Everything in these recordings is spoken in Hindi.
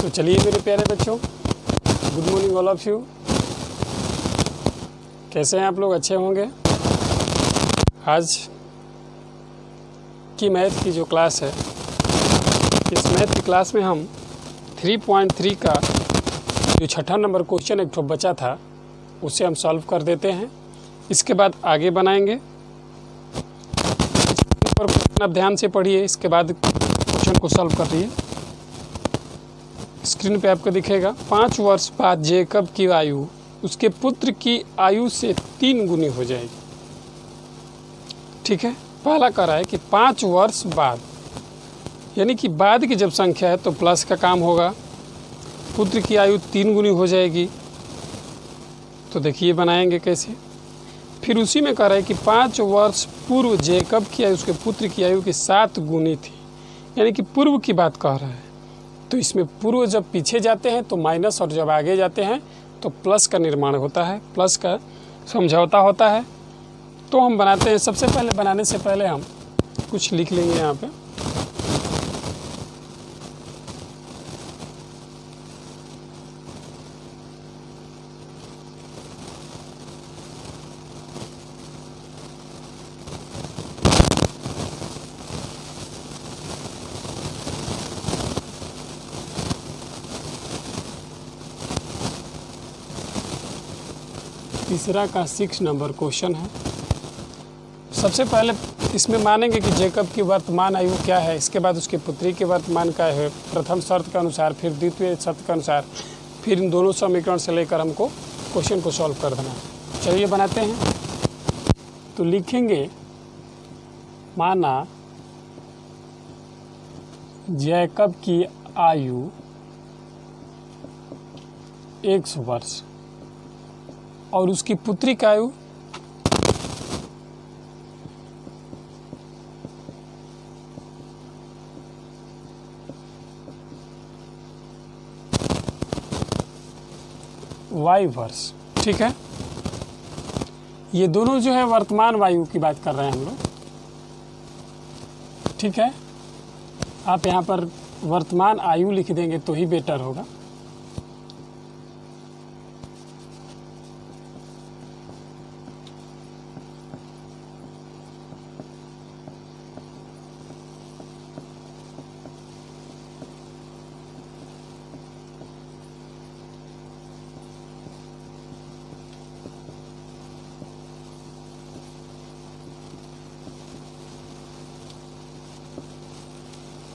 तो चलिए मेरे प्यारे बच्चों, good morning all of you. कैसे हैं आप लोग? अच्छे होंगे। आज की मैथ की जो क्लास है, इस मैथ की क्लास में हम 3.3 का जो छठा नंबर क्वेश्चन एक ठो बचा था उसे हम सॉल्व कर देते हैं। इसके बाद आगे बनाएंगे। क्वेश्चन आप ध्यान से पढ़िए, इसके बाद क्वेश्चन को सॉल्व कर रही। स्क्रीन पे आपको दिखेगा 5 वर्ष बाद जेकब की आयु उसके पुत्र की आयु से 3 गुनी हो जाएगी। ठीक है, पहला कह रहा है कि 5 वर्ष बाद, यानी कि बाद की जब संख्या है तो प्लस का काम होगा। पुत्र की आयु 3 गुनी हो जाएगी। तो देखिए बनाएंगे कैसे। फिर उसी में कह रहा है कि 5 वर्ष पूर्व जेकब की आयु उसके पुत्र की आयु की 7 गुनी थी, यानी कि पूर्व की बात कह रहा है। तो इसमें पूर्व जब पीछे जाते हैं तो माइनस, और जब आगे जाते हैं तो प्लस का निर्माण होता है, प्लस का समझौता होता है। तो हम बनाते हैं। सबसे पहले बनाने से पहले हम कुछ लिख लेंगे यहाँ पे। तीसरा का 6 नंबर क्वेश्चन है। सबसे पहले इसमें मानेंगे कि जेकब की वर्तमान आयु क्या है, इसके बाद उसकी पुत्री की वर्तमान क्या है, प्रथम शर्त के अनुसार, फिर द्वितीय शर्त के अनुसार, फिर इन दोनों समीकरण से लेकर हमको क्वेश्चन को सॉल्व कर देना है। चलिए बनाते हैं। तो लिखेंगे माना जेकब की आयु 100 वर्ष और उसकी पुत्री का आयु 2 वर्ष। ठीक है, ये दोनों जो है वर्तमान वायु की बात कर रहे हैं हम लोग। ठीक है, आप यहाँ पर वर्तमान आयु लिख देंगे तो ही बेटर होगा।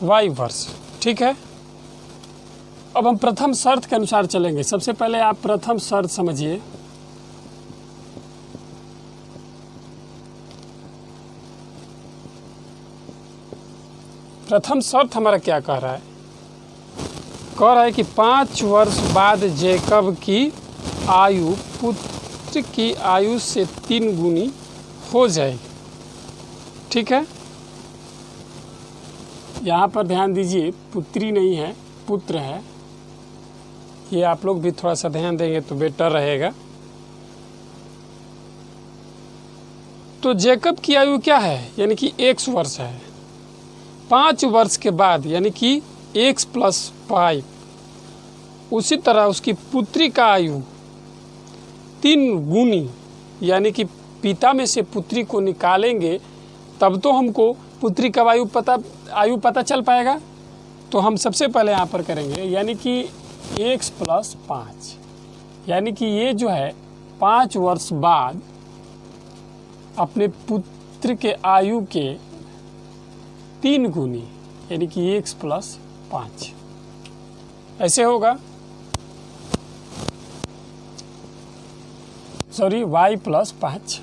वाई वर्ष। ठीक है, अब हम प्रथम शर्त के अनुसार चलेंगे। सबसे पहले आप प्रथम शर्त समझिए। प्रथम शर्त हमारा क्या कह रहा है? कह रहा है कि 5 वर्ष बाद जेकब की आयु पुत्र की आयु से 3 गुनी हो जाएगी। ठीक है, यहाँ पर ध्यान दीजिए, पुत्री नहीं है, पुत्र है। ये आप लोग भी थोड़ा सा ध्यान देंगे तो बेटर रहेगा। तो जेकब की आयु क्या है? यानी कि 100 वर्ष है। 5 वर्ष के बाद यानी कि x + 5, उसी तरह उसकी पुत्री का आयु 3 गुनी, यानी कि पिता में से पुत्री को निकालेंगे तब तो हमको पुत्री का आयु पता चल पाएगा। तो हम सबसे पहले यहाँ पर करेंगे, यानी कि x + 5, यानी कि ये जो है 5 वर्ष बाद अपने पुत्र के आयु के 3 गुनी, यानी कि x + 5 ऐसे होगा। सॉरी, y + 5,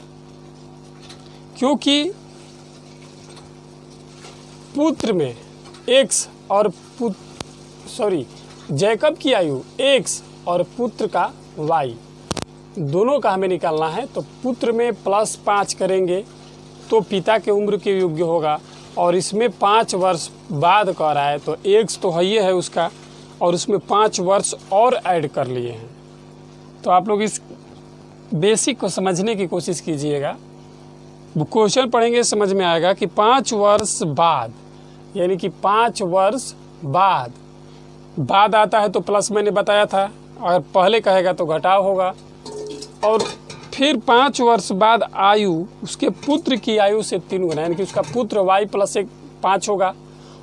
क्योंकि पुत्र में x और जेकब की आयु x और पुत्र का y दोनों का हमें निकालना है। तो पुत्र में +5 करेंगे तो पिता के उम्र के योग्य होगा, और इसमें 5 वर्ष बाद कह रहा है तो x तो ही है उसका, और उसमें 5 वर्ष और ऐड कर लिए हैं। तो आप लोग इस बेसिक को समझने की कोशिश कीजिएगा। क्वेश्चन पढ़ेंगे समझ में आएगा कि 5 वर्ष बाद, यानी कि 5 वर्ष बाद बाद आता है तो प्लस मैंने बताया था, अगर पहले कहेगा तो घटाव होगा। और फिर 5 वर्ष बाद आयु उसके पुत्र की आयु से 3 गुना, यानी कि उसका पुत्र y + 1 5 होगा,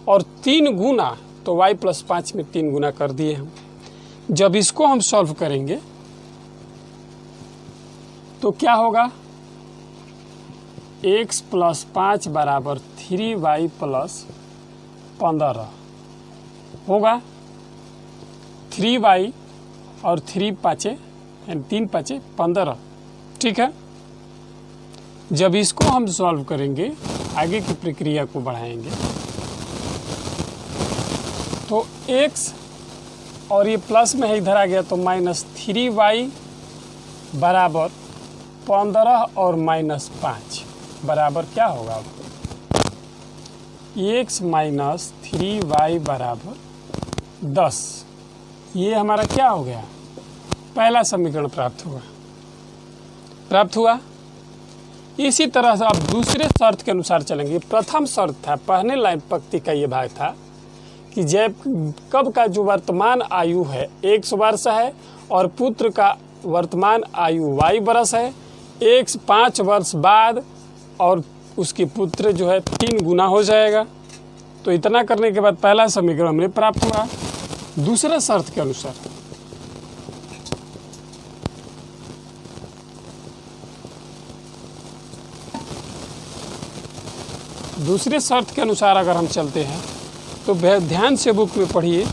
और 3 गुना तो y + 5 में 3 गुना कर दिए हम। जब इसको हम सॉल्व करेंगे तो क्या होगा, x + 5 = 3y + 15 होगा। 3y और 3 5 यानी 3 5 15, ठीक है। जब इसको हम सॉल्व करेंगे, आगे की प्रक्रिया को बढ़ाएंगे, तो x और ये प्लस में है इधर आ गया तो -3y = 15 और -5 बराबर क्या होगा, x - 3y = 10। ये हमारा क्या हो गया, पहला समीकरण प्राप्त हुआ। इसी तरह से अब दूसरे शर्त के अनुसार चलेंगे। प्रथम शर्त था, पहले लाइन पंक्ति का ये भाग था कि जैकब का जो वर्तमान आयु है 1 वर्ष है और पुत्र का वर्तमान आयु y वर्ष है। x 5 वर्ष बाद और उसके पुत्र जो है 3 गुना हो जाएगा। तो इतना करने के बाद पहला समीकरण हमने प्राप्त हुआ। दूसरा शर्त के अनुसार अगर हम चलते हैं तो ध्यान से बुक में पढ़िए,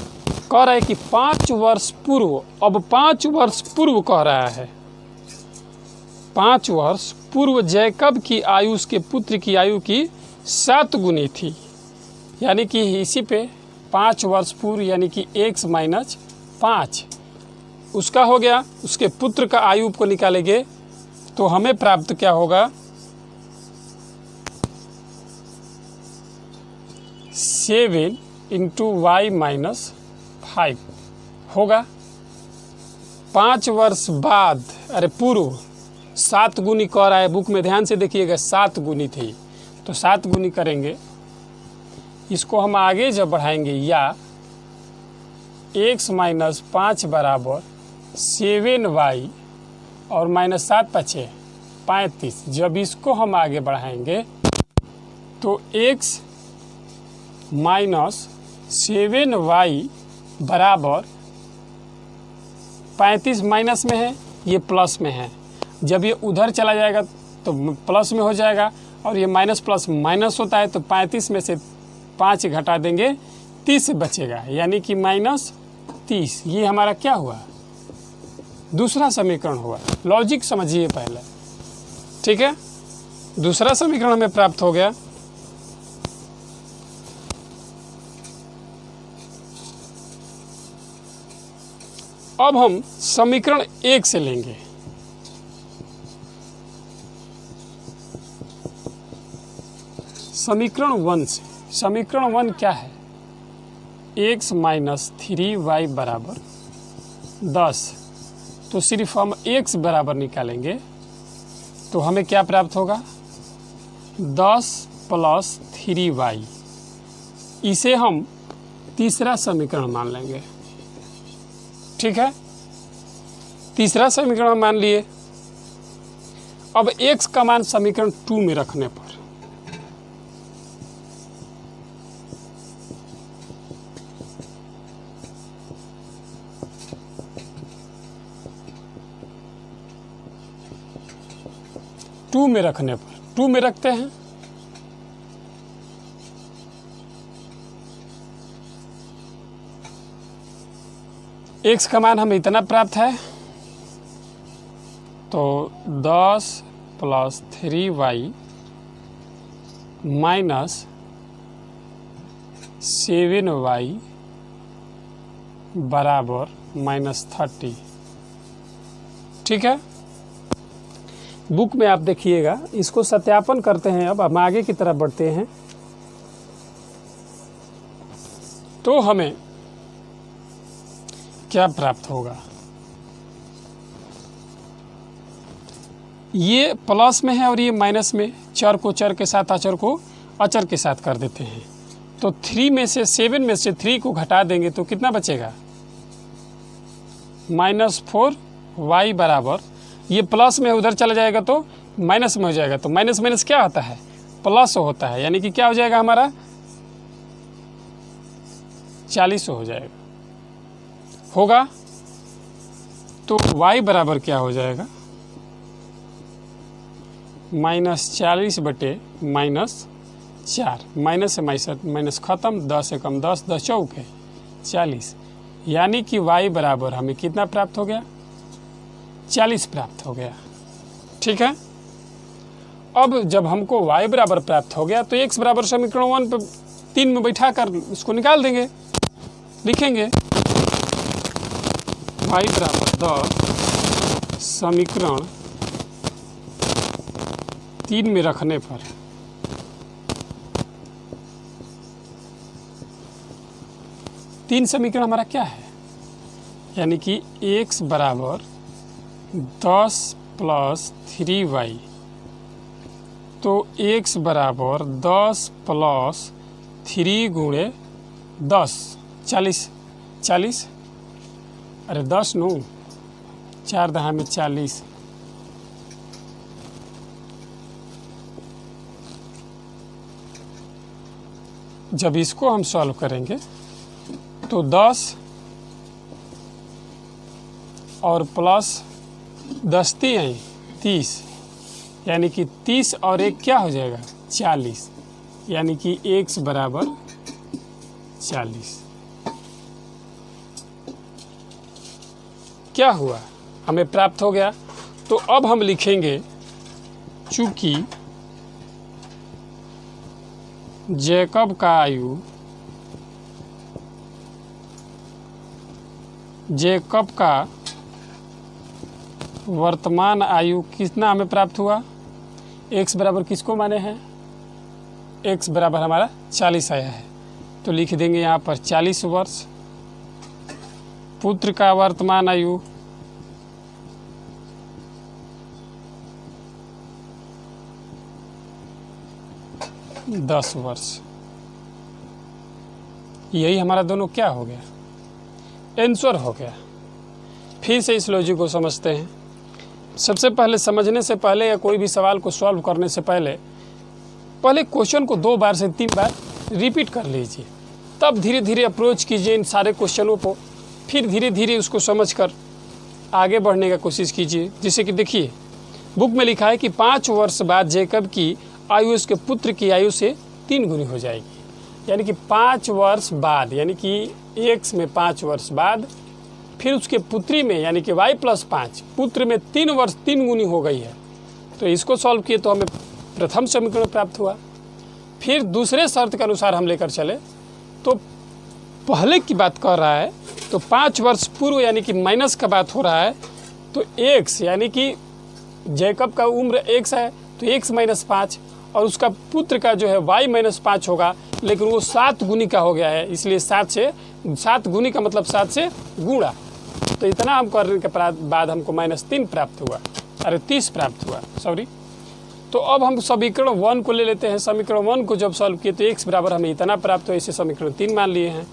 कह रहा है कि 5 वर्ष पूर्व, अब 5 वर्ष पूर्व कह रहा है, 5 वर्ष पूर्व जैकब की आयु उसके पुत्र की आयु की 7 गुनी थी। यानी कि इसी पे 5 वर्ष पूर्व यानी कि x - 5 उसका हो गया, उसके पुत्र का आयु को निकालेंगे तो हमें प्राप्त क्या होगा, 7 × y - 5 होगा। 5 वर्ष बाद, अरे पूर्व 7 गुनी कह रहा है, बुक में ध्यान से देखिएगा 7 गुनी थी, तो 7 गुनी करेंगे। इसको हम आगे जब बढ़ाएंगे, या x - 5 = 7y और -7 × 5 = 35। जब इसको हम आगे बढ़ाएंगे तो x - 7y = 35 माइनस में है, ये प्लस में है। जब ये उधर चला जाएगा तो प्लस में हो जाएगा, और ये माइनस प्लस माइनस होता है, तो 35 में से 5 घटा देंगे, 30 बचेगा, यानी कि -30। ये हमारा क्या हुआ, दूसरा समीकरण हुआ। लॉजिक समझिए पहले, ठीक है। दूसरा समीकरण हमें प्राप्त हो गया। अब हम समीकरण 1 से लेंगे। समीकरण 1 से, समीकरण 1 क्या है, x - 3y = 10। तो सिर्फ हम x बराबर निकालेंगे तो हमें क्या प्राप्त होगा, 10 + 3y। इसे हम तीसरा समीकरण मान लेंगे, ठीक है। तीसरा समीकरण मान लिए। अब x का मान समीकरण 2 में रखने पर टू में रखते हैं। x का मान हमें इतना प्राप्त है, तो 10 + 3y - 7y = -30, ठीक है। बुक में आप देखिएगा, इसको सत्यापन करते हैं। अब हम आगे की तरफ बढ़ते हैं तो हमें क्या प्राप्त होगा, ये प्लस में है और ये माइनस में। चर को चर के साथ, अचर को अचर के साथ कर देते हैं तो 3 में से 7 में से 3 को घटा देंगे तो कितना बचेगा, -4y बराबर, ये प्लस में उधर चला जाएगा तो माइनस में हो जाएगा, तो माइनस माइनस क्या होता है, प्लस होता है, यानी कि क्या हो जाएगा हमारा 40 हो जाएगा होगा। तो y बराबर क्या हो जाएगा, -40 बटे -4, माइनस से माइनस खत्म, 10 से कम 10, 10 चौक है 40, यानी कि y बराबर हमें कितना प्राप्त हो गया, 40 प्राप्त हो गया। ठीक है, अब जब हमको y बराबर प्राप्त हो गया तो x बराबर समीकरण 1 पर 3 में बैठा कर इसको निकाल देंगे, लिखेंगे y बराबर 10 समीकरण 3 में रखने पर तीन समीकरण हमारा क्या है, यानी कि x बराबर 10 + 3y, तो x बराबर 10 + 3 गुणे 10, 40, अरे 10 नो, 4 दहा में 40, जब इसको हम सॉल्व करेंगे तो 10 और प्लस 10 30, यानी कि 30 और 1 क्या हो जाएगा 40, यानी कि x बराबर 40। क्या हुआ, हमें प्राप्त हो गया। तो अब हम लिखेंगे चूंकि जैकब का आयु, जैकब का वर्तमान आयु कितना हमें प्राप्त हुआ, x बराबर किसको माने हैं, x बराबर हमारा 40 आया है, तो लिख देंगे यहाँ पर 40 वर्ष। पुत्र का वर्तमान आयु 10 वर्ष। यही हमारा दोनों क्या हो गया, आंसर हो गया। फिर से इस लॉजिक को समझते हैं। सबसे पहले समझने से पहले या कोई भी सवाल को सॉल्व करने से पहले क्वेश्चन को 2 बार से 3 बार रिपीट कर लीजिए, तब धीरे धीरे अप्रोच कीजिए इन सारे क्वेश्चनों को, फिर धीरे धीरे उसको समझकर आगे बढ़ने का कोशिश कीजिए। जैसे कि देखिए बुक में लिखा है कि 5 वर्ष बाद जैकब की आयु उसके पुत्र की आयु से 3 गुनी हो जाएगी, यानी कि 5 वर्ष बाद, यानी कि x में 5 वर्ष बाद, फिर उसके पुत्री में यानी कि y + 5, पुत्र में 3 वर्ष 3 गुनी हो गई है। तो इसको सॉल्व किए तो हमें प्रथम समीकरण प्राप्त हुआ। फिर दूसरे शर्त के अनुसार हम लेकर चले तो पहले की बात कर रहा है, तो 5 वर्ष पूर्व यानी कि माइनस का बात हो रहा है, तो x यानी कि जैकब का उम्र x है तो x - 5, और उसका पुत्र का जो है y - 5 होगा, लेकिन वो 7 गुनी का हो गया है, इसलिए 7 गुनी का मतलब 7 से गुणा। तो इतना हम करने के बाद हमको -3 प्राप्त हुआ, अरे 30 प्राप्त हुआ, सॉरी। तो अब हम समीकरण 1 को ले लेते हैं। समीकरण 1 को जब सॉल्व किए तो x बराबर हमें इतना प्राप्त हुआ, इसे समीकरण 3 मान लिए हैं।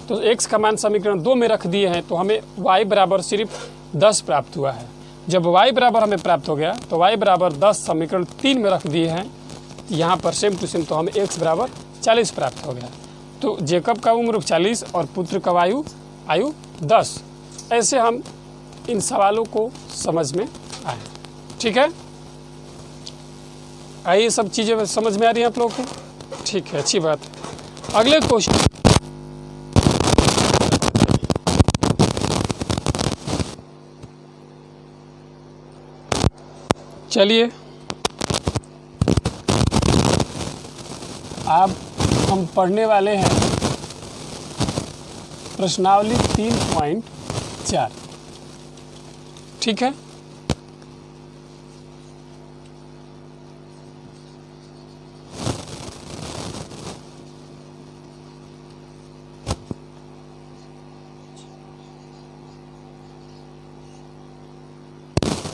तो x का मान समीकरण 2 में रख दिए हैं, तो हमें y बराबर सिर्फ 10 प्राप्त हुआ है। जब y बराबर हमें प्राप्त हो गया तो y बराबर 10 समीकरण 3 में रख दिए हैं, यहाँ पर सेम टू सेम, तो हमें x बराबर 40 प्राप्त हो गया। तो जैकब का उम्र 40 और पुत्र का आयु 10। ऐसे हम इन सवालों को समझ में आए। ठीक है, आइए सब चीज़ें समझ में आ रही हैं आप लोगों को, ठीक है, अच्छी बात है। अगले क्वेश्चन, चलिए अब हम पढ़ने वाले हैं प्रश्नावली 3.4। ठीक है,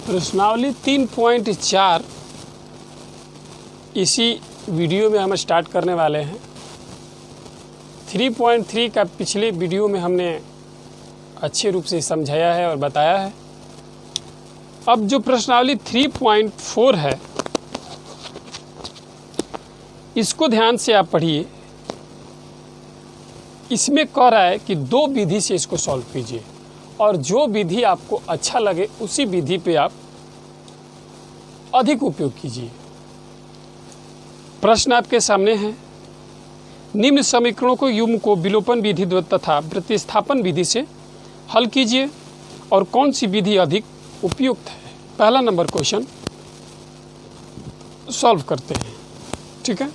प्रश्नावली 3.4 इसी वीडियो में हम स्टार्ट करने वाले हैं। 3.3 का पिछले वीडियो में हमने अच्छे रूप से समझाया है और बताया है। अब जो प्रश्नावली 3.4 है, इसको ध्यान से आप पढ़िए। इसमें कह रहा है कि दो विधि से इसको सॉल्व कीजिए और जो विधि आपको अच्छा लगे उसी विधि पे आप अधिक उपयोग कीजिए। प्रश्न आपके सामने है, निम्न समीकरणों को युग्म को विलोपन विधि तथा प्रतिस्थापन विधि से हल कीजिए और कौन सी विधि अधिक उपयुक्त है। पहला नंबर क्वेश्चन सॉल्व करते हैं, ठीक है।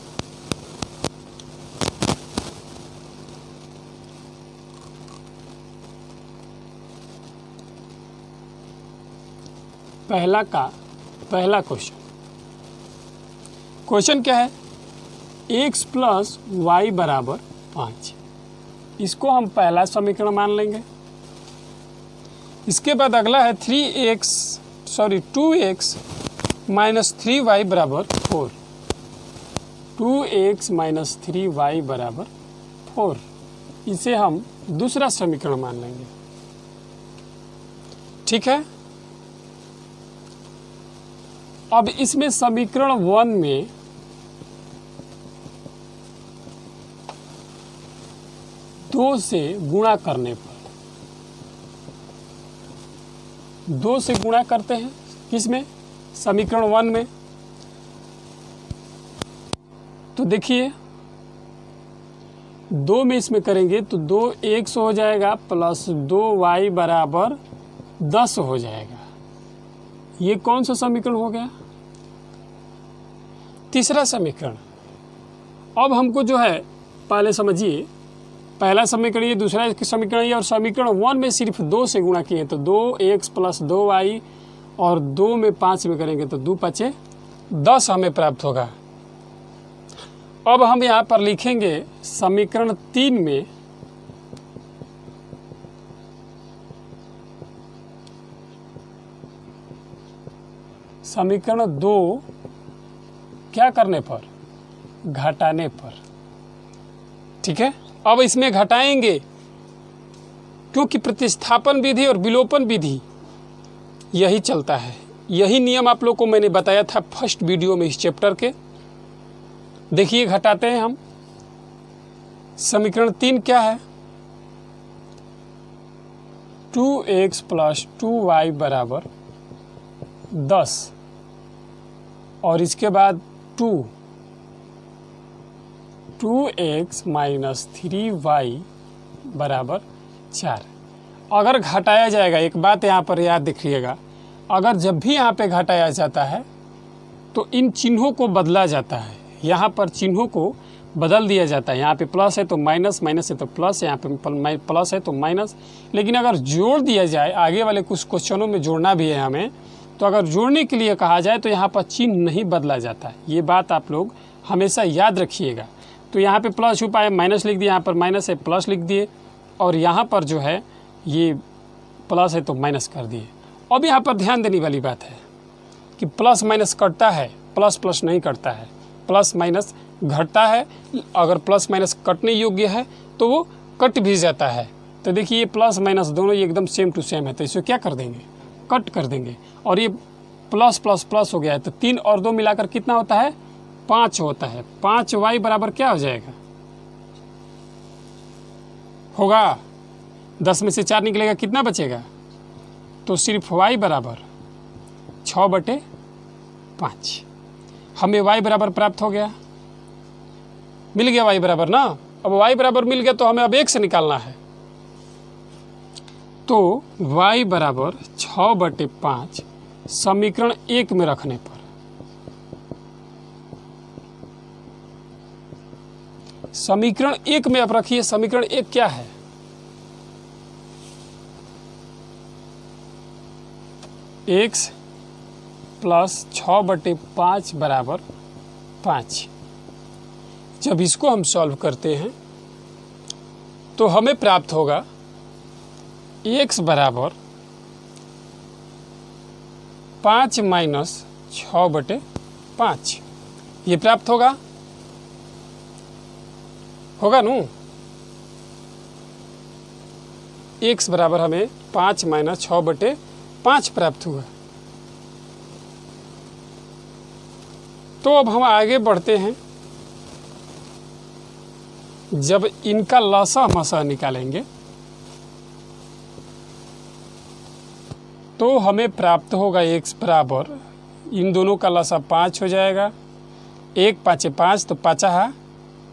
पहला क्वेश्चन क्या है, x प्लस वाई बराबर 5। इसको हम पहला समीकरण मान लेंगे। इसके बाद अगला है 2x माइनस 3y बराबर 4। 2x माइनस 3y बराबर 4, इसे हम दूसरा समीकरण मान लेंगे, ठीक है। अब इसमें समीकरण 1 में दो से गुणा करने पर, 2 से गुणा करते हैं किसमें, समीकरण 1 में। तो देखिए 2 में इसमें करेंगे तो 2x हो जाएगा प्लस 2y बराबर 10 हो जाएगा। ये कौन सा समीकरण हो गया, तीसरा समीकरण। अब हमको जो है पहले समझिए, पहला समीकरण ये, दूसरा समीकरण ये, और समीकरण 1 में सिर्फ 2 से गुणा किए तो 2x प्लस 2y और 2 में 5 में करेंगे तो 2 5 10 हमें प्राप्त होगा। अब हम यहाँ पर लिखेंगे समीकरण 3 में समीकरण 2 क्या करने पर, घटाने पर, ठीक है। अब इसमें घटाएंगे क्योंकि प्रतिस्थापन विधि और विलोपन विधि यही चलता है। यही नियम आप लोग को मैंने बताया था फर्स्ट वीडियो में इस चैप्टर के। देखिए घटाते हैं हम। समीकरण 3 क्या है, 2x प्लस 2y बराबर 10 और इसके बाद 2x माइनस 3y बराबर 4। अगर घटाया जाएगा, एक बात यहाँ पर याद रखिएगा, अगर जब भी यहाँ पे घटाया जाता है तो इन चिन्हों को बदला जाता है। यहाँ पर चिन्हों को बदल दिया जाता है। यहाँ पे प्लस है तो माइनस, माइनस है तो प्लस, यहाँ पे प्लस है तो माइनस। लेकिन अगर जोड़ दिया जाए, आगे वाले कुछ क्वेश्चनों में जोड़ना भी है हमें, तो अगर जोड़ने के लिए कहा जाए तो यहाँ पर चिन्ह नहीं बदला जाता है। ये बात आप लोग हमेशा याद रखिएगा। तो यहाँ पे प्लस छुपा है, माइनस लिख दिए, यहाँ पर माइनस है प्लस लिख दिए, और यहाँ पर जो है ये प्लस है तो माइनस कर दिए। अब यहाँ पर ध्यान देने वाली बात है कि प्लस माइनस कटता है, प्लस प्लस नहीं कटता है, प्लस माइनस घटता है। अगर प्लस माइनस कटने योग्य है तो वो कट भी जाता है। तो देखिए ये प्लस माइनस दोनों एकदम सेम टू सेम है, तो इसे क्या कर देंगे, कट कर देंगे। और ये प्लस प्लस प्लस हो गया है तो 3 और 2 मिलाकर कितना होता है, 5 होता है। 5y बराबर क्या हो जाएगा, होगा 10 में से 4 निकलेगा, कितना बचेगा, तो सिर्फ y बराबर 6/5। हमें y बराबर प्राप्त हो गया, मिल गया y बराबर ना। अब y बराबर मिल गया तो हमें अब 1 से निकालना है। तो y बराबर 6/5 समीकरण 1 में रखने पर, समीकरण 1 में आप रखिए। समीकरण 1 क्या है, x प्लस 6/5 बराबर 5। जब इसको हम सॉल्व करते हैं तो हमें प्राप्त होगा x बराबर 5 माइनस 6/5, ये प्राप्त होगा नू। x बराबर हमें 5 माइनस 6/5 प्राप्त हुआ। तो अब हम आगे बढ़ते हैं। जब इनका लसा मसा निकालेंगे तो हमें प्राप्त होगा x बराबर, इन दोनों का लसा 5 हो जाएगा, 1 5 5 तो 5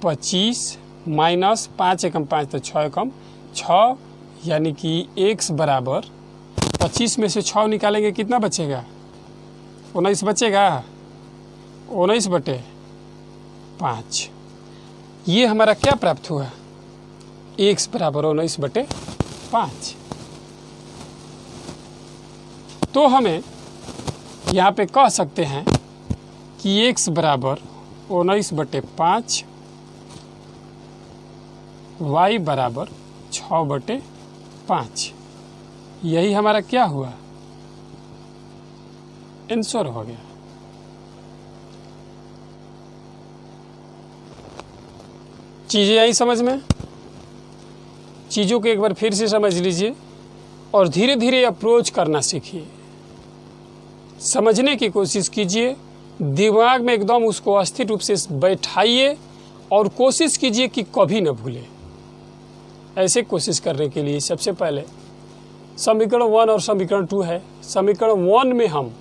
25 माइनस 5 एकम 5 तो 6 एकम 6, यानी कि x बराबर 25 में से 6 निकालेंगे कितना बचेगा? 19 बचेगा, 19/5। ये हमारा क्या प्राप्त हुआ? x बराबर 19/5। तो हमें यहाँ पे कह सकते हैं कि x बराबर 19/5, y बराबर 6/5। यही हमारा क्या हुआ? आंसर हो गया। चीज़ें आई समझ में? चीज़ों को एक बार फिर से समझ लीजिए और धीरे धीरे अप्रोच करना सीखिए। समझने की कोशिश कीजिए, दिमाग में एकदम उसको अस्थिर रूप से बैठाइए और कोशिश कीजिए कि कभी न भूलें। ऐसे कोशिश करने के लिए सबसे पहले समीकरण 1 और समीकरण 2 है। समीकरण 1 में हम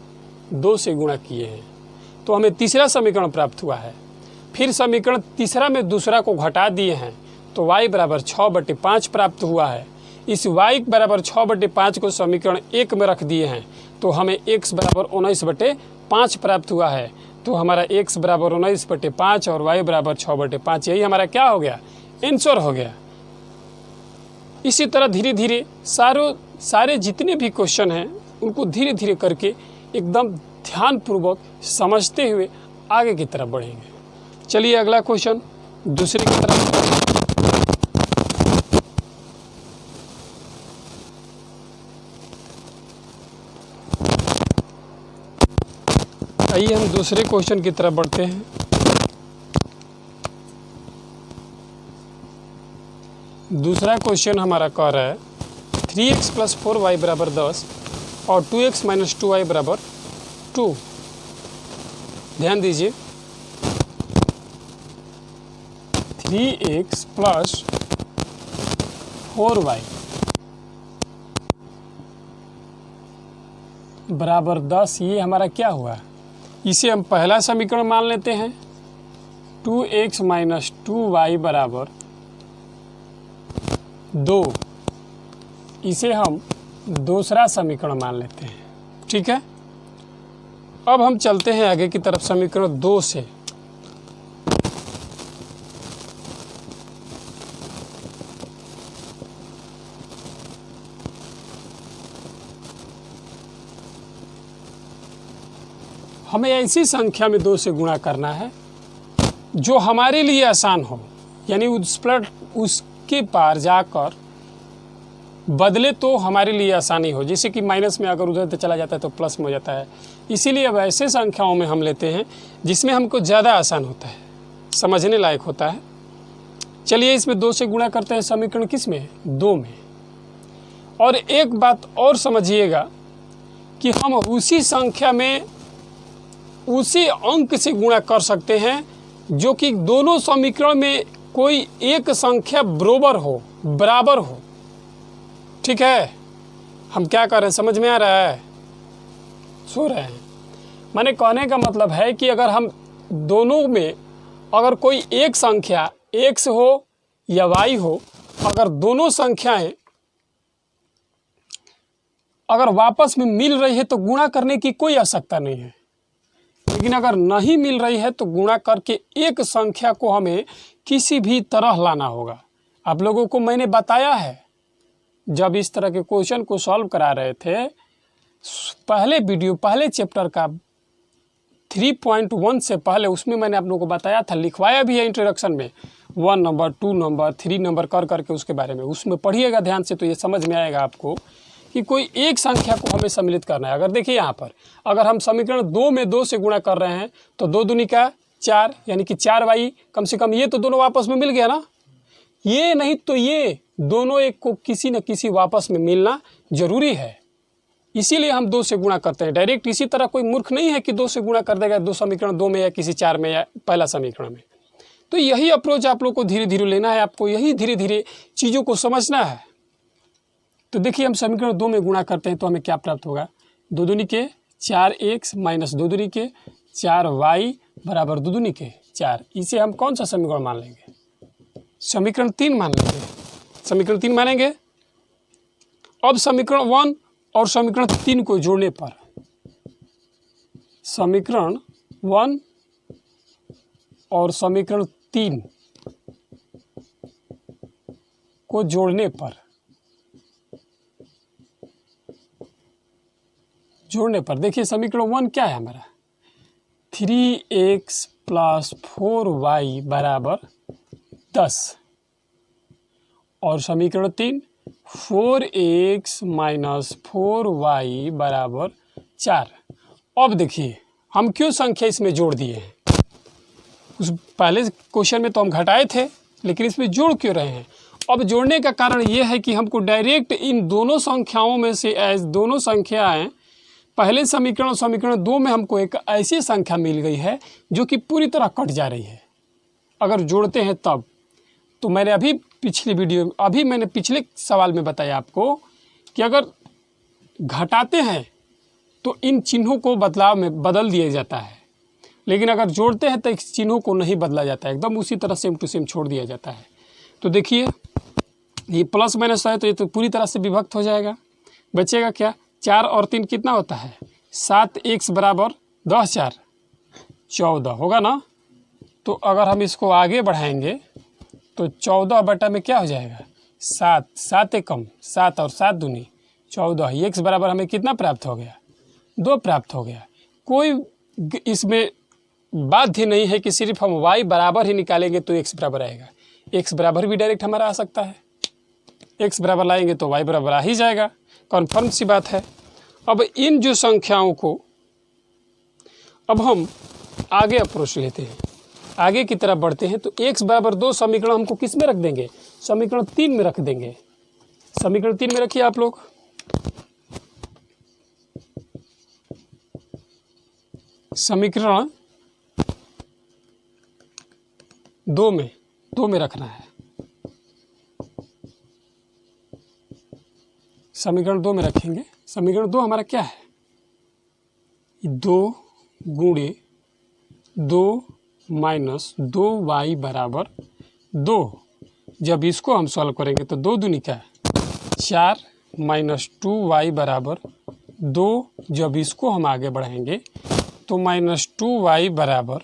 2 से गुणा किए हैं तो हमें तीसरा समीकरण प्राप्त हुआ है। फिर समीकरण तीसरा में दूसरा को घटा दिए हैं तो y बराबर 6/5 प्राप्त हुआ है। इस y बराबर 6/5 को समीकरण 1 में रख दिए हैं तो हमें x बराबर 19/5 प्राप्त हुआ है। तो हमारा x बराबर 19/5 और y बराबर 6/5, यही हमारा क्या हो गया? आंसर हो गया। इसी तरह धीरे धीरे सारे जितने भी क्वेश्चन हैं उनको धीरे धीरे करके एकदम ध्यानपूर्वक समझते हुए आगे की तरफ बढ़ेंगे। चलिए अगला क्वेश्चन दूसरे की तरफ। आइए हम दूसरे क्वेश्चन की तरफ बढ़ते हैं। दूसरा क्वेश्चन हमारा कह रहा है 3x + 4y बराबर 10 और 2x - 2y बराबर 2। ध्यान दीजिए, 3x + 4y बराबर 10, ये हमारा क्या हुआ? इसे हम पहला समीकरण मान लेते हैं। 2x - 2y बराबर 2, इसे हम दूसरा समीकरण मान लेते हैं। ठीक है, अब हम चलते हैं आगे की तरफ समीकरण 2 से। हमें ऐसी संख्या में 2 से गुणा करना है जो हमारे लिए आसान हो, यानी उसके पार जाकर बदले तो हमारे लिए आसानी हो। जैसे कि माइनस में अगर उधर चला जाता है तो प्लस में हो जाता है। इसीलिए अब ऐसे संख्याओं में हम लेते हैं जिसमें हमको ज़्यादा आसान होता है, समझने लायक होता है। चलिए इसमें 2 से गुणा करते हैं। समीकरण किस में? 2 में। और एक बात और समझिएगा कि हम उसी संख्या में उसी अंक से गुणा कर सकते हैं जो कि दोनों समीकरण में कोई एक संख्या बराबर हो। ठीक है, हम क्या कर रहे हैं, समझ में आ रहा है? सो रहे हैं। माने कहने का मतलब है कि अगर हम दोनों में अगर कोई एक संख्या x हो या y हो, अगर दोनों संख्याएं अगर वापस में मिल रही है तो गुणा करने की कोई आवश्यकता नहीं है। लेकिन अगर नहीं मिल रही है तो गुणा करके एक संख्या को हमें किसी भी तरह लाना होगा। आप लोगों को मैंने बताया है, जब इस तरह के क्वेश्चन को सॉल्व करा रहे थे, पहले चैप्टर का 3.1 से पहले, उसमें मैंने आप लोगों को बताया था, लिखवाया भी है इंट्रोडक्शन में, 1 नंबर 2 नंबर 3 नंबर कर करके उसके बारे में। उसमें पढ़िएगा ध्यान से तो ये समझ में आएगा आपको कि कोई एक संख्या को हमें सम्मिलित करना है। अगर देखिए यहाँ पर अगर हम समीकरण 2 में 2 से गुणा कर रहे हैं तो 2 दूनी का 4, यानी कि 4y, कम से कम ये तो दोनों आपस में मिल गया ना। ये नहीं तो ये दोनों एक को किसी न किसी वापस में मिलना जरूरी है, इसीलिए हम 2 से गुणा करते हैं। डायरेक्ट इसी तरह कोई मूर्ख नहीं है कि 2 से गुणा कर देगा 2 समीकरण 2 में या किसी 4 में या पहला समीकरण में। तो यही अप्रोच आप लोग को धीरे धीरे लेना है, आपको यही धीरे धीरे चीज़ों को समझना है। तो देखिए हम समीकरण 2 में गुणा करते हैं तो हमें क्या प्राप्त होगा, 2 दूनी के 4x माइनस 2 दूनी के 4y बराबर 2 दूनी के 4। इसे हम कौन सा समीकरण मान लेंगे, समीकरण 3 मान लेंगे। समीकरण 3 मानेंगे। अब समीकरण 1 और समीकरण 3 को जोड़ने पर, समीकरण 1 और समीकरण 3 को जोड़ने पर देखिए समीकरण 1 क्या है हमारा, 3x प्लस 4y बराबर 10 और समीकरण 3 4x माइनस 4y बराबर 4। अब देखिए हम क्यों संख्या इसमें जोड़ दिए हैं, उस पहले क्वेश्चन में तो हम घटाए थे लेकिन इसमें जोड़ क्यों रहे हैं। अब जोड़ने का कारण ये है कि हमको डायरेक्ट इन दोनों संख्याओं में से दोनों संख्याएं पहले समीकरण और समीकरण 2 में हमको एक ऐसी संख्या मिल गई है जो कि पूरी तरह कट जा रही है अगर जोड़ते हैं तब। तो मैंने मैंने पिछले सवाल में बताया आपको कि अगर घटाते हैं तो इन चिन्हों को बदलाव में बदल दिया जाता है, लेकिन अगर जोड़ते हैं तो इस चिन्हों को नहीं बदला जाता है, एकदम उसी तरह सेम टू सेम छोड़ दिया जाता है। तो देखिए ये प्लस माइनस है तो ये तो पूरी तरह से विभक्त हो जाएगा, बचेगा क्या, 4 और 3 कितना होता है, 7x बराबर 10 4 14 होगा ना। तो अगर हम इसको आगे बढ़ाएंगे तो 14 बटा में क्या हो जाएगा, 7 एक कम 7 और 7 दूनी 14, x बराबर हमें कितना प्राप्त हो गया, 2 प्राप्त हो गया। कोई इसमें बाध्य नहीं है कि सिर्फ हम y बराबर ही निकालेंगे तो x बराबर आएगा, x बराबर भी डायरेक्ट हमारा आ सकता है, x बराबर लाएंगे तो y बराबर आ ही जाएगा, कन्फर्म सी बात है। अब इन जो संख्याओं को अब हम आगे अप्रोच लेते हैं, आगे की तरफ बढ़ते हैं। तो x बराबर 2 समीकरण हमको किस में रख देंगे, समीकरण 3 में रख देंगे। समीकरण 3 में रखिए आप लोग, समीकरण 2 में रखना है, समीकरण 2 में रखेंगे। समीकरण 2 हमारा क्या है, 2 गुणे 2 माइनस 2y बराबर 2। जब इसको हम सॉल्व करेंगे तो 2 दूनी का 4 माइनस 2y बराबर 2। जब इसको हम आगे बढ़ाएंगे तो माइनस 2y बराबर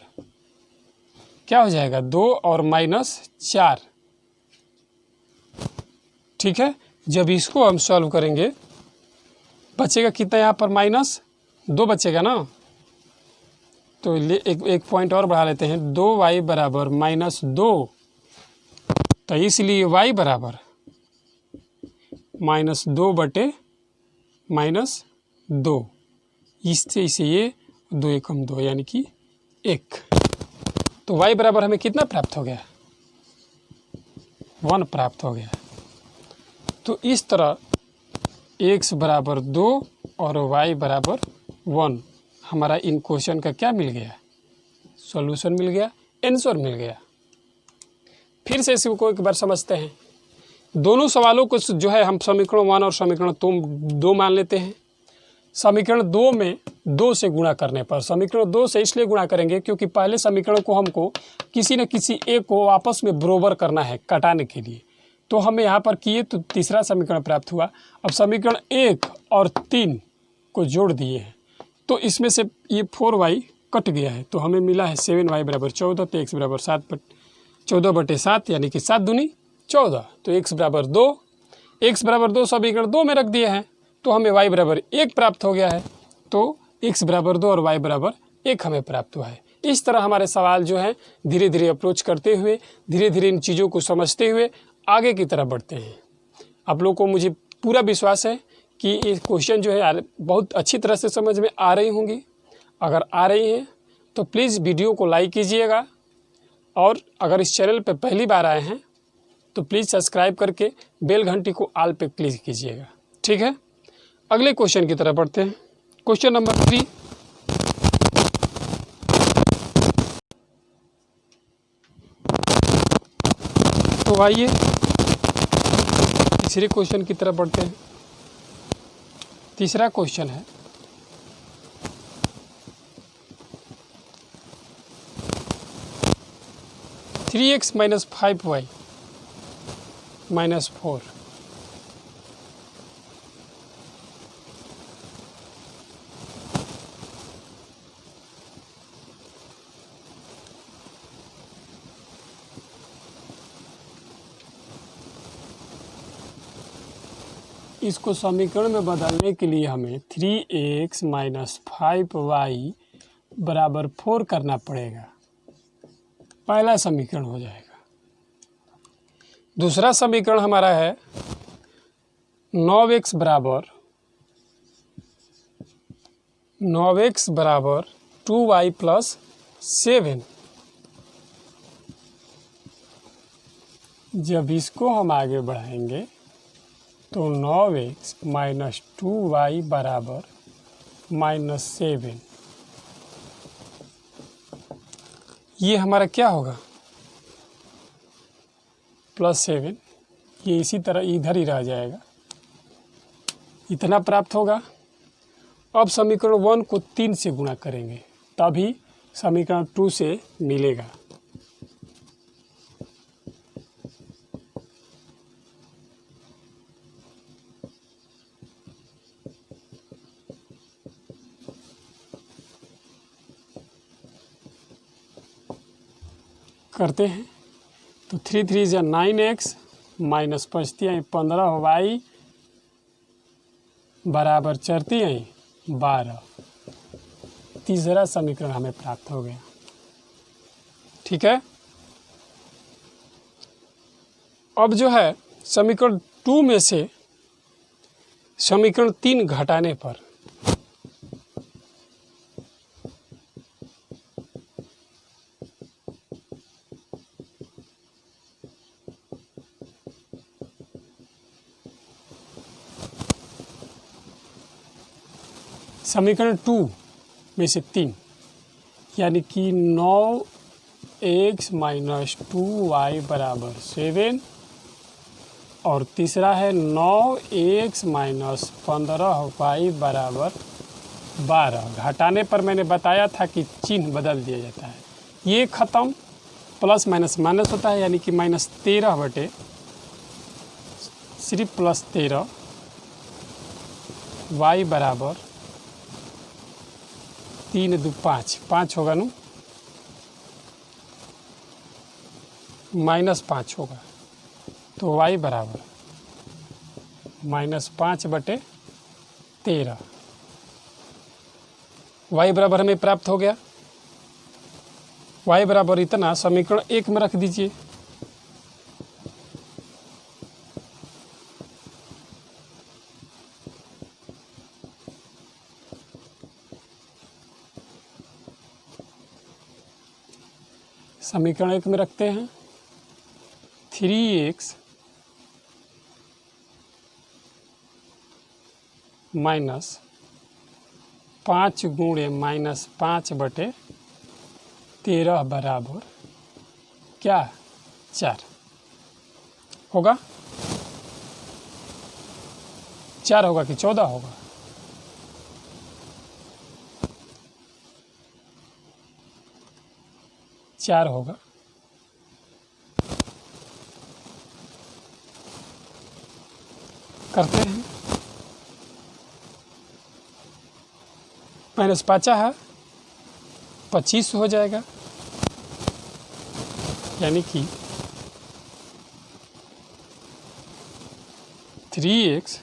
क्या हो जाएगा, 2 और माइनस 4। ठीक है, जब इसको हम सॉल्व करेंगे बचेगा कितना, यहाँ पर माइनस 2 बचेगा ना। तो एक पॉइंट और बढ़ा लेते हैं, 2y बराबर माइनस 2। तो इसलिए y बराबर माइनस 2 बटे माइनस 2, इससे इसे ये 2 एकम 2 यानी कि 1। तो y बराबर हमें कितना प्राप्त हो गया, 1 प्राप्त हो गया। तो इस तरह x बराबर 2 और y बराबर 1 हमारा इन क्वेश्चन का क्या मिल गया, सॉल्यूशन मिल गया, आंसर मिल गया। फिर से इसको एक बार समझते हैं। दोनों सवालों को जो है हम समीकरण 1 और समीकरण 2 मान लेते हैं। समीकरण 2 में 2 से गुणा करने पर, समीकरण 2 से इसलिए गुणा करेंगे क्योंकि पहले समीकरण को हमको किसी न किसी एक को आपस में बराबर करना है काटाने के लिए, तो हमें यहाँ पर किए तो तीसरा समीकरण प्राप्त हुआ। अब समीकरण 1 और 3 को जोड़ दिए हैं तो इसमें से ये 4y कट गया है तो हमें मिला है 7y बराबर 14। तो x बराबर 14 बटे 7 यानी कि 7 दूनी 14। तो x बराबर 2, x बराबर 2 समीकरण 2 में रख दिए हैं तो हमें y बराबर 1 प्राप्त हो गया है। तो x बराबर 2 और y बराबर 1 हमें प्राप्त हुआ है। इस तरह हमारे सवाल जो है धीरे धीरे अप्रोच करते हुए, धीरे धीरे इन चीज़ों को समझते हुए आगे की तरफ बढ़ते हैं। आप लोगों को मुझे पूरा विश्वास है कि ये क्वेश्चन जो है बहुत अच्छी तरह से समझ में आ रही होंगी। अगर आ रही हैं तो प्लीज़ वीडियो को लाइक कीजिएगा, और अगर इस चैनल पर पहली बार आए हैं तो प्लीज़ सब्सक्राइब करके बेल घंटी को ऑल पे क्लिक कीजिएगा। ठीक है, अगले क्वेश्चन की तरफ बढ़ते हैं। क्वेश्चन नंबर 3, तो आइए तीसरे क्वेश्चन की तरफ बढ़ते हैं। तीसरा क्वेश्चन है 3x - 5y - 4 इसको समीकरण में बदलने के लिए हमें 3x - 5y = 4 करना पड़ेगा। पहला समीकरण हो जाएगा। दूसरा समीकरण हमारा है 9x = 2y + 7। जब इसको हम आगे बढ़ाएंगे तो 9x - 2y = -7, ये हमारा क्या होगा +7, ये इसी तरह इधर ही रह जाएगा, इतना प्राप्त होगा। अब समीकरण 1 को 3 से गुणा करेंगे तभी समीकरण 2 से मिलेगा। करते हैं तो 3 3 = 9x माइनस 5 15y बराबर 4 12। तीसरा समीकरण हमें प्राप्त हो गया। ठीक है, अब जो है समीकरण 2 में से समीकरण 3 घटाने पर समीकरण 2 में से 3 यानी कि 9x - 2y = 7 और तीसरा है 9x - 15y = 12। घटाने पर मैंने बताया था कि चिन्ह बदल दिया जाता है, ये ख़त्म प्लस माइनस माइनस होता है, यानी कि -13 बटे सिर्फ +13 y बराबर 3 2 5 5 होगा ना, -5 होगा तो y बराबर -5 बटे 13। y बराबर हमें प्राप्त हो गया। y बराबर इतना समीकरण 1 में रख दीजिए। समीकरण 1 में रखते हैं 3x - 5 × -5 बटे 13 बराबर क्या 4 होगा। 4 होगा कि 14 होगा? चार होगा। करते हैं, -5 है 25 हो जाएगा, यानी कि 3x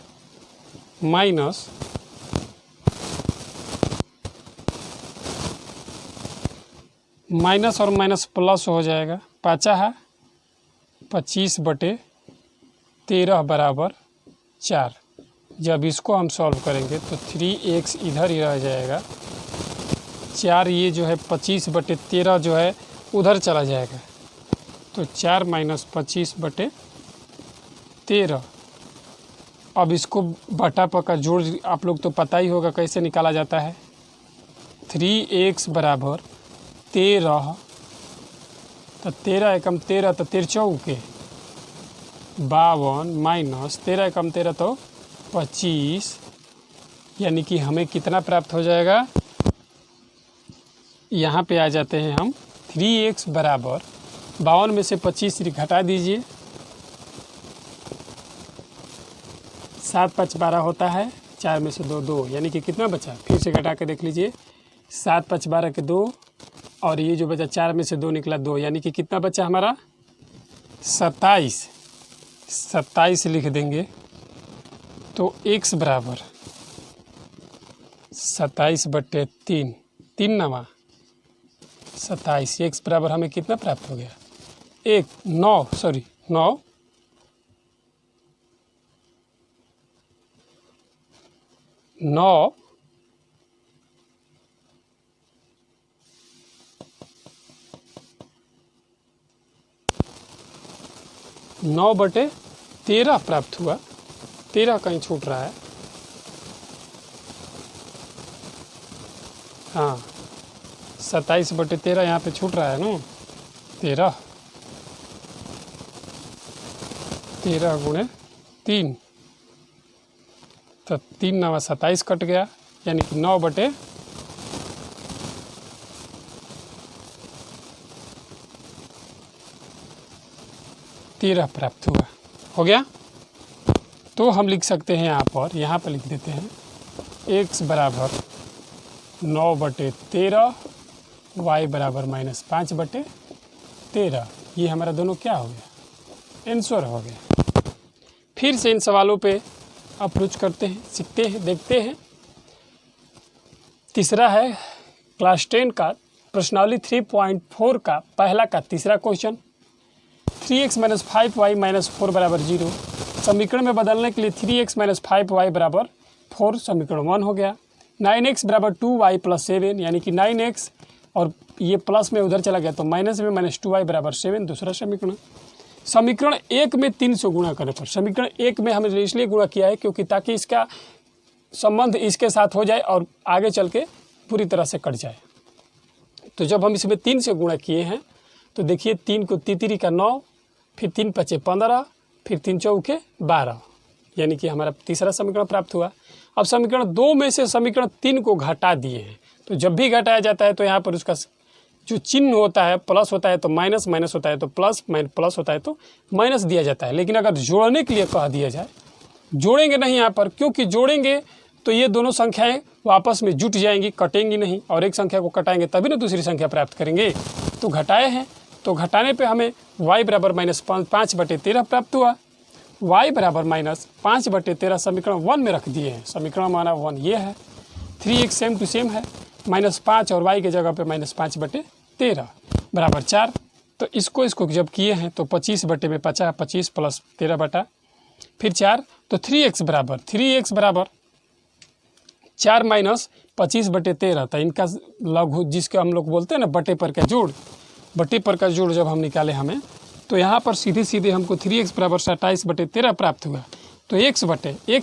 माइनस माइनस और माइनस प्लस हो जाएगा। 5 है 25 बटे 13 बराबर 4। जब इसको हम सॉल्व करेंगे तो 3x इधर ही रह जाएगा, 4 ये जो है 25 बटे 13 जो है उधर चला जाएगा, तो 4 - 25 बटे 13। अब इसको बटा पका जोड़ आप लोग तो पता ही होगा कैसे निकाला जाता है। 3x बराबर 13, तो 13 एकम 13 तो 13 चौके 52 माइनस 13 एकम 13 तो 25, यानी कि हमें कितना प्राप्त हो जाएगा। यहाँ पे आ जाते हैं हम। 3x बराबर 52 में से 25 घटा दीजिए, 7 5 12 होता है, 4 में से 2 2, यानी कि कितना बचा फिर से घटा के देख लीजिए। 7 5 12 के 2, और ये जो बचा 4 में से 2 निकला 2, यानी कि कितना बचा हमारा 27। 27 लिख देंगे तो x बराबर 27/3, 3 9 27। x बराबर हमें कितना प्राप्त हो गया 9 9/13 प्राप्त हुआ। 13 कहीं छूट रहा है, हाँ 27/13 यहाँ पे छूट रहा है ना। 13 गुणे 3, तो 3 9 27 कट गया, यानी कि 9/13 प्राप्त हुआ। हो गया। तो हम लिख सकते हैं यहाँ पर लिख देते हैं x बराबर 9/13, y बराबर -5/13। ये हमारा दोनों क्या हो गया, आंसर हो गया। फिर से इन सवालों पे अप्रोच करते हैं, सीखते हैं, देखते हैं। तीसरा है क्लास 10 का प्रश्नावली 3.4 का पहला का तीसरा क्वेश्चन। 3x - 5y - 4 बराबर 0। समीकरण में बदलने के लिए 3x - 5y बराबर 4 समीकरण 1 हो गया। 9x बराबर 2y + 7, यानी कि 9x और ये प्लस में उधर चला गया तो माइनस में -2y बराबर 7 दूसरा समीकरण। समीकरण 1 में 3 से गुणा करने पर, समीकरण 1 में हमने इसलिए गुणा किया है क्योंकि ताकि इसका संबंध इसके साथ हो जाए और आगे चल के पूरी तरह से कट जाए। तो जब हम इसमें 3 से गुणा किए हैं तो देखिए 3 को तितरी का 9, फिर 3 5 15, फिर 3 चौके 12, यानी कि हमारा तीसरा समीकरण प्राप्त हुआ। अब समीकरण 2 में से समीकरण 3 को घटा दिए हैं, तो जब भी घटाया जाता है तो यहाँ पर उसका जो चिन्ह होता है प्लस होता है तो माइनस, माइनस होता है तो प्लस, प्लस होता है तो माइनस दिया जाता है। लेकिन अगर जोड़ने के लिए कह दिया जाए, जोड़ेंगे नहीं यहाँ पर, क्योंकि जोड़ेंगे तो ये दोनों संख्याएं वापस में जुट जाएंगी, कटेंगी नहीं, और एक संख्या को कटाएंगे तभी ना दूसरी संख्या प्राप्त करेंगे। तो घटाए हैं, तो घटाने पे हमें y बराबर -5/13 प्राप्त हुआ। y बराबर -5/13 समीकरण 1 में रख दिए हैं। समीकरण माना 1 ये है। 3x सेम टू सेम है, -5 और y के जगह पे -5/13 बराबर 4। तो इसको जब किए हैं तो 25 बटे में 50, 25 + 13 बटा फिर 4, तो 3x बराबर 4 - 25/13 था इनका लघु, जिसको हम लोग बोलते हैं ना बटे पर का जोड़। बटे पर का जोड़ जब हम निकाले हमें, तो यहाँ पर सीधे सीधे हमको 3x बराबर 27/13 प्राप्त हुआ। तो x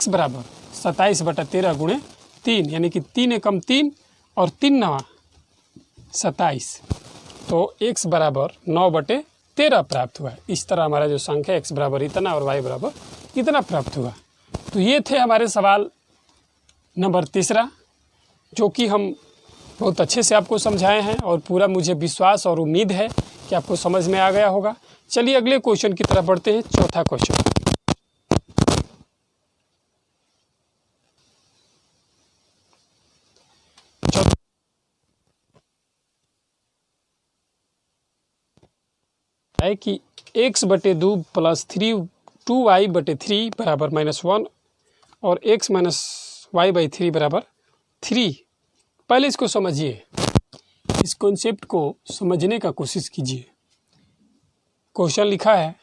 बराबर 27/13 गुणे 3, यानी कि 3 एकम 3 और 3 9 27, तो x बराबर 9/13 प्राप्त हुआ। इस तरह हमारा जो संख्या x बराबर इतना और y बराबर इतना प्राप्त हुआ। तो ये थे हमारे सवाल नंबर तीसरा, जो कि हम बहुत अच्छे से आपको समझाए हैं और पूरा मुझे विश्वास और उम्मीद है कि आपको समझ में आ गया होगा। चलिए अगले क्वेश्चन की तरफ बढ़ते हैं। चौथा क्वेश्चन, है कि x/2 + 2y/3 बराबर -1 और x - y/3 बराबर 3। पहले इसको समझिए, इस कॉन्सेप्ट को समझने का कोशिश कीजिए। क्वेश्चन लिखा है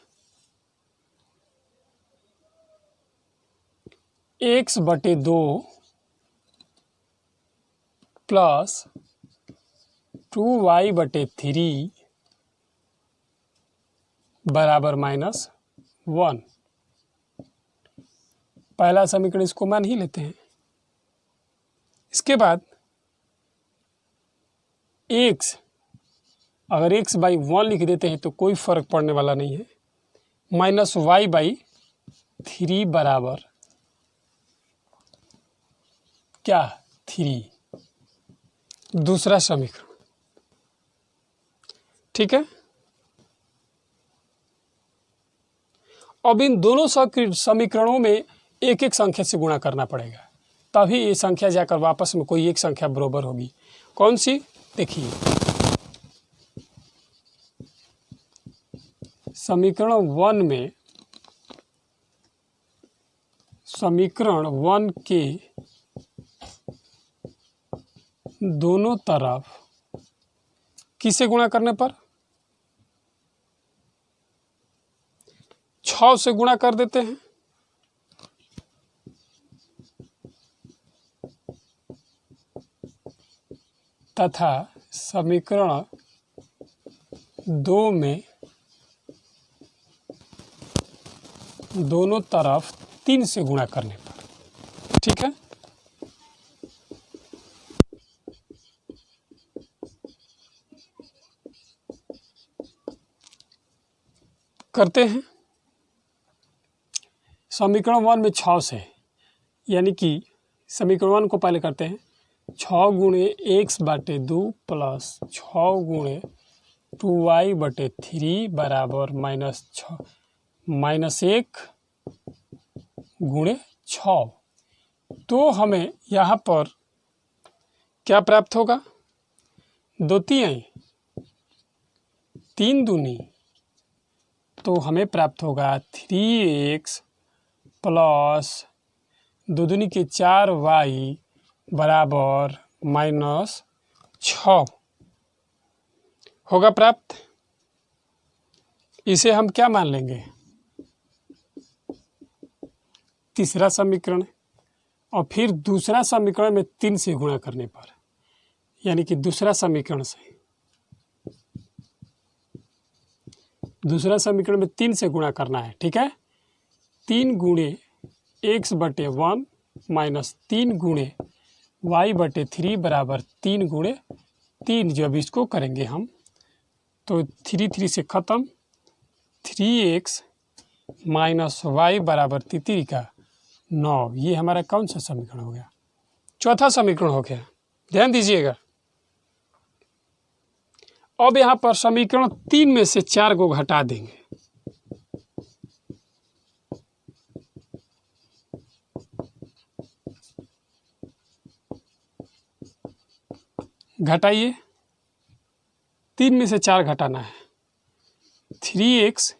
x/2 + 2y/3 बराबर -1। पहला समीकरण इसको मान ही लेते हैं। इसके बाद x, अगर x/1 लिख देते हैं तो कोई फर्क पड़ने वाला नहीं है, -y/3 बराबर क्या, 3, दूसरा समीकरण। ठीक है, अब इन दोनों समीकरणों में एक एक संख्या से गुणा करना पड़ेगा, तभी ये संख्या जाकर वापस में कोई एक संख्या बराबर होगी। कौन सी, देखिए समीकरण 1 के दोनों तरफ किसे गुणा करने पर, 6 से गुणा कर देते हैं। तथा समीकरण 2 में दोनों तरफ 3 से गुणा करने पर। ठीक है, करते हैं। समीकरण 1 में 6 से, यानी कि समीकरण 1 को पहले करते हैं। 6 गुणे x/2 प्लस 6 गुणे 2y/3 बराबर -1 गुणे 6। तो हमें यहाँ पर क्या प्राप्त होगा, 2 तिहाई 3 दूनी, तो हमें प्राप्त होगा 3x प्लस 2 दूनी के 4y बराबर -6 होगा प्राप्त। इसे हम क्या मान लेंगे, तीसरा समीकरण। और फिर दूसरा समीकरण में 3 से गुणा करने पर, यानी कि दूसरा समीकरण में 3 से गुणा करना है। ठीक है, 3 गुणे x/1 माइनस 3 गुणे y/3 बराबर 3 गुणे 3। जब इसको करेंगे हम तो 3 से ख़त्म, 3x माइनस y बराबर 3 का 9। ये हमारा कौन सा समीकरण हो गया, चौथा समीकरण हो गया। ध्यान दीजिएगा। अब यहाँ पर समीकरण 3 में से 4 को घटा देंगे। घटाइए, 3 में से 4 घटाना है। 3x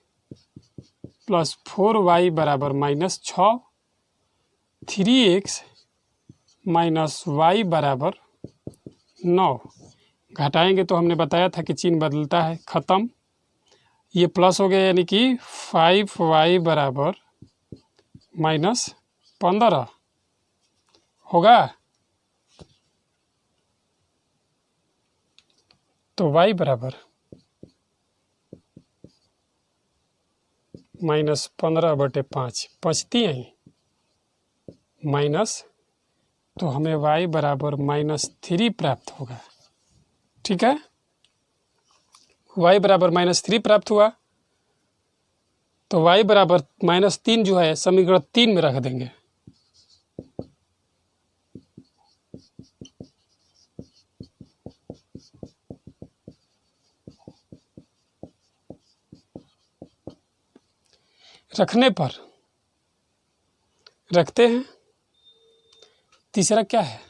प्लस 4y बराबर -6, 3x माइनस y बराबर 9। घटाएंगे तो हमने बताया था कि चिन्ह बदलता है, ख़त्म। ये प्लस हो गया, यानी कि 5y बराबर -15 होगा। तो y बराबर -15/5 बचती हैं माइनस, तो हमें y बराबर -3 प्राप्त होगा। ठीक है, y बराबर -3 प्राप्त हुआ। तो y बराबर -3 जो है समीकरण 3 में रख देंगे। रखने पर रखते हैं। तीसरा क्या है,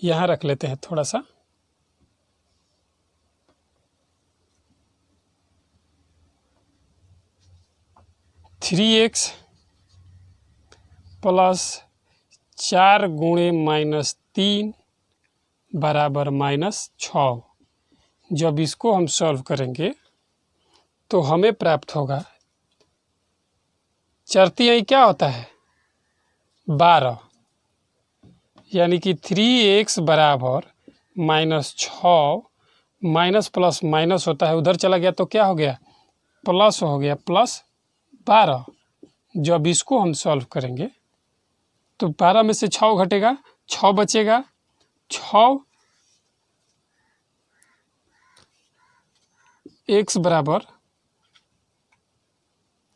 यहाँ रख लेते हैं थोड़ा सा। (3x प्लस 4 गुणे -3 बराबर -6। जब इसको हम सॉल्व करेंगे तो हमें प्राप्त होगा, 4 तिहाई क्या होता है, 12, यानी कि 3x बराबर -6, माइनस प्लस माइनस होता है, उधर चला गया तो क्या हो गया, प्लस हो गया, +12। 12, जब इसको हम सॉल्व करेंगे तो 12 में से 6 घटेगा, 6 बचेगा, 6 x बराबर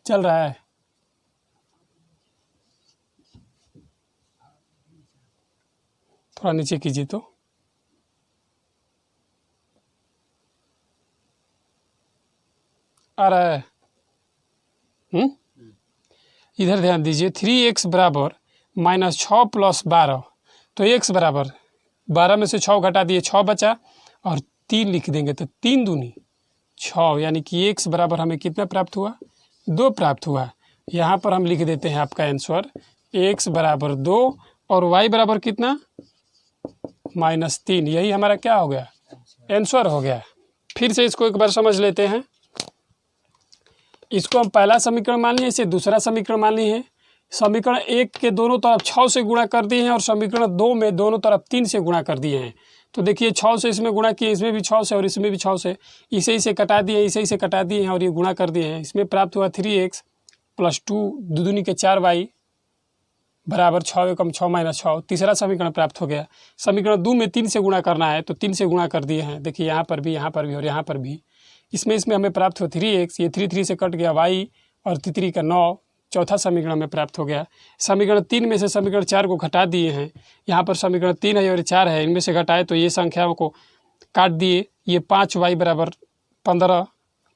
चल रहा है, थोड़ा नीचे कीजिए तो आ रहा है। इधर ध्यान दीजिए, 3x बराबर -6 + 12, तो x बराबर 12 में से 6 घटा दिए, 6 बचा और 3 लिख देंगे तो 3 दूनी 6, यानी कि x बराबर हमें कितना प्राप्त हुआ, 2 प्राप्त हुआ। यहाँ पर हम लिख देते हैं आपका आंसर x बराबर 2 और y बराबर कितना, -3। यही हमारा क्या हो गया, आंसर हो गया। फिर से इसको एक बार समझ लेते हैं। इसको हम पहला समीकरण मान लिए, इसे दूसरा समीकरण मान लिए हैं। समीकरण 1 के दोनों तरफ 6 से गुणा कर दिए हैं और समीकरण 2 में दोनों तरफ 3 से गुणा कर दिए हैं। तो देखिए 6 से इसमें गुणा किए, इसमें भी 6 से और इसमें भी 6 से, इसे कटा दिए, इसे कटा दिए हैं और ये गुणा कर दिए हैं। इसमें प्राप्त हुआ 3x + 2 दूनी के 4y बराबर 6 एकम 6 - 6। तीसरा समीकरण प्राप्त हो गया। समीकरण 2 में 3 से गुणा करना है तो 3 से गुणा कर दिए हैं। देखिए यहाँ पर भी और यहाँ पर भी। इसमें हमें प्राप्त हुआ 3x, ये 3 से कट गया, y और 3 का 9। चौथा समीकरण में प्राप्त हो गया। समीकरण 3 में से समीकरण 4 को घटा दिए हैं। यहाँ पर समीकरण 3 है और 4 है, इनमें से घटाए तो ये संख्याओं को काट दिए। ये 5y बराबर 15,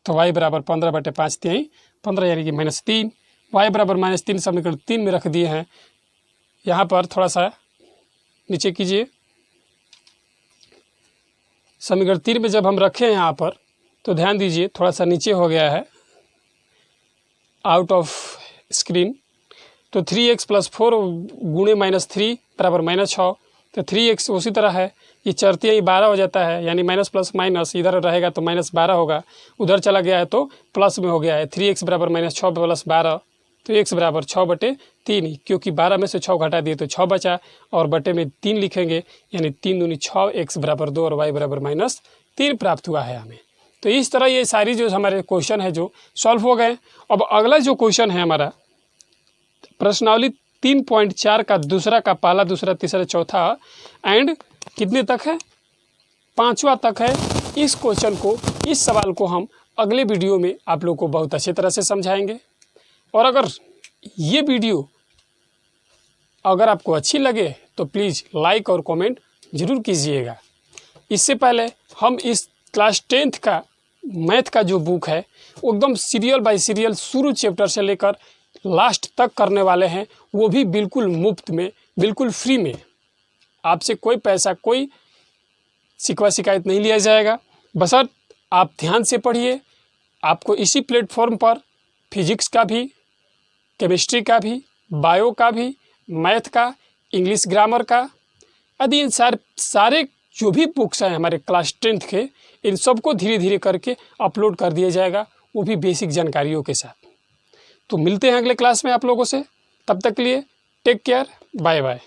तो y बराबर 15/5 3 15, यानी कि -3। y बराबर -3 समीकरण 3 में रख दिए हैं। यहाँ पर थोड़ा सा नीचे कीजिए। समीकरण 3 में जब हम रखें यहाँ पर तो ध्यान दीजिए थोड़ा सा नीचे हो गया है, आउट ऑफ स्क्रीन। तो 3x + 4 गुणे -3 बराबर -6, तो 3x उसी तरह है, ये चरती ही 12 हो जाता है, यानी माइनस प्लस माइनस इधर रहेगा तो -12 होगा, उधर चला गया है तो प्लस में हो गया है। 3x बराबर -6 + 12, तो x बराबर 6/3, क्योंकि 12 में से 6 घटा दिए तो 6 बचा और बटे में 3 लिखेंगे, यानी 3 दूनी 6, x बराबर 2 और y बराबर -3 प्राप्त हुआ है हमें। तो इस तरह ये सारी जो हमारे क्वेश्चन है जो सॉल्व हो गए। अब अगला जो क्वेश्चन है हमारा प्रश्नावली 3.4 का दूसरा का पहला, दूसरा, तीसरा, चौथा एंड कितने तक है, 5वां तक है। इस क्वेश्चन को, इस सवाल को हम अगले वीडियो में आप लोग को बहुत अच्छी तरह से समझाएंगे। और अगर ये वीडियो अगर आपको अच्छी लगे तो प्लीज़ लाइक और कमेंट ज़रूर कीजिएगा। इससे पहले हम इस क्लास 10th का मैथ का जो बुक है वो एकदम सीरियल बाय सीरियल शुरू चैप्टर से लेकर लास्ट तक करने वाले हैं, वो भी बिल्कुल मुफ्त में, बिल्कुल फ्री में। आपसे कोई पैसा, कोई शिकायत नहीं लिया जाएगा, बशर्ते आप ध्यान से पढ़िए। आपको इसी प्लेटफॉर्म पर फिजिक्स का भी, केमिस्ट्री का भी, बायो का भी, मैथ का, इंग्लिश ग्रामर का आदि इन सारे जो भी बुक्स हैं हमारे क्लास 10th के, इन सबको धीरे धीरे करके अपलोड कर दिया जाएगा, वो भी बेसिक जानकारियों के साथ। तो मिलते हैं अगले क्लास में आप लोगों से, तब तक के लिए टेक केयर, बाय बाय।